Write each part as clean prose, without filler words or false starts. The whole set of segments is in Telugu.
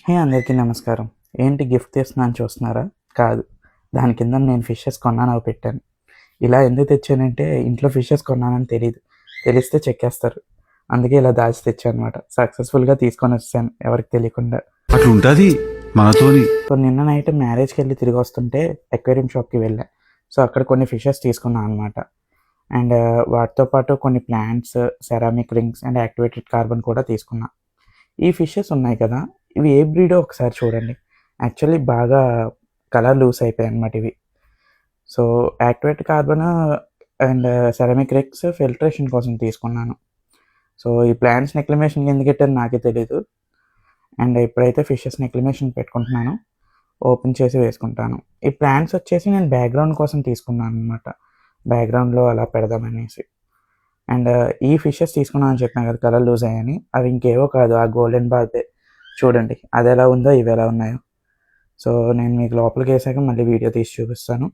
హే అందరికీ నమస్కారం. ఏంటి గిఫ్ట్ తీస్తున్నాను చూస్తున్నారా? కాదు. దాని కింద నేను ఫిషెస్ కొన్నాను అవి పెట్టాను. ఇలా ఎందుకు తెచ్చానంటే ఇంట్లో ఫిషెస్ కొన్నానని తెలీదు. తెలిస్తే చెక్కేస్తారు. అందుకే ఇలా దాచి తెచ్చానమాట. సక్సెస్‌ఫుల్‌గా తీసుకొనొచ్చేసాను ఎవరికీ తెలియకుండా. అట్లుంటది మనతోని. సో నిన్న నైట్ మ్యారేజ్‌కెళ్ళి తిరిగొస్తుంటే అక్వేరియం షాప్‌కి వెళ్ళా. సో అక్కడ కొన్ని ఫిషెస్ తీసుకున్నా అనమాట. అండ్ వాటితో పాటు కొన్ని plants, ceramic rings and activated carbon కూడా తీసుకున్నా. ఈ ఫిషెస్ ఉన్నాయి కదా! ఇవి ఏ బ్రీడో ఒకసారి చూడండి. యాక్చువల్లీ బాగా కలర్ లూస్ అయిపోయాయన్నమాట ఇవి. So, activated carbon and ceramic rings filtration కోసం తీసుకున్నాను. సో, ఈ ప్లాంట్స్‌ని అక్లిమేషన్‌కి ఎందుకెట్టానో నాకే తెలీదు. అండ్ ఇప్పుడైతే ఫిషెస్‌ని అక్లిమేషన్ పెట్టుకుంటున్నాను. ఓపెన్ చేసి వేసుకుంటాను. ఈ ప్లాంట్స్ వచ్చేసి నేను బ్యాక్‌గ్రౌండ్ కోసం తీసుకున్నానన్నమాట. బ్యాక్‌గ్రౌండ్‌లో అలా పెడదామనేసి. అండ్ ఈ ఫిషెస్ తీసుకున్నానని చెప్పాను కదా! కలర్ లూజ్ అయ్యాయని. అవి ఇంకేవో కాదు ఆ గోల్డెన్ బార్బే. చూడండి అదెలా ఉందో ఇవెలా ఉన్నాయో. సో, నేను మీకు లోపలికేసాక మళ్ళీ వీడియో తీసి చూపిస్తాను.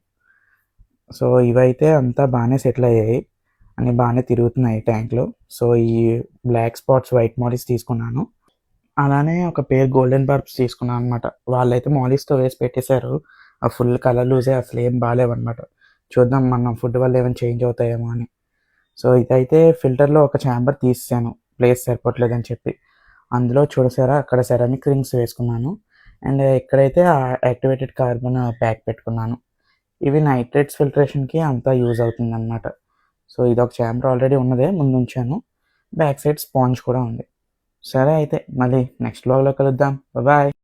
సో, ఇవైతే అంతా బానే సెటిల్ అయ్యాయి. అన్నీ బానే తిరుగుతున్నాయి ట్యాంక్‌లో. సో, ఈ బ్లాక్ స్పాట్స్, వైట్ మాలీస్ తీసుకున్నాను. అలానే ఒక పెయిర్ గోల్డెన్ బార్బ్స్ తీసుకున్నాను అనమాట. వాళ్ళైతే మాలీస్‌తో వేసి పెట్టేశారు. ఫుల్ కలర్ లూజే అసలేం బాలేవన్నమాట. చూద్దాం మనం ఫుడ్ వల్ల ఏమైనా చేంజ్ అవుతాయేమో అని. సో, ఇదైతే ఫిల్టర్‌లో ఒక ఛాంబర్ తీసేసాను. ప్లేస్ సరిపోవట్లేదని చెప్పి. అందులో చూసారా అక్కడ సెరామిక్ రింగ్స్ వేసుకున్నాను. అండ్ ఇక్కడైతే యాక్టివేటెడ్ కార్బన్ ప్యాక్ పెట్టుకున్నాను. ఇవి నైట్రేట్స్ ఫిల్టరేషన్‌కి అంతా యూజ్ అవుతుందనమాట. సో, ఇదొక ఛాంబర్ ఆల్రెడీ ఉన్నదే ముందుంచాను. బ్యాక్ సైడ్ స్పాంజ్ కూడా ఉంది. సరే అయితే మళ్ళీ నెక్స్ట్ వ్లాగ్‌లో కలుద్దాం. బాయ్.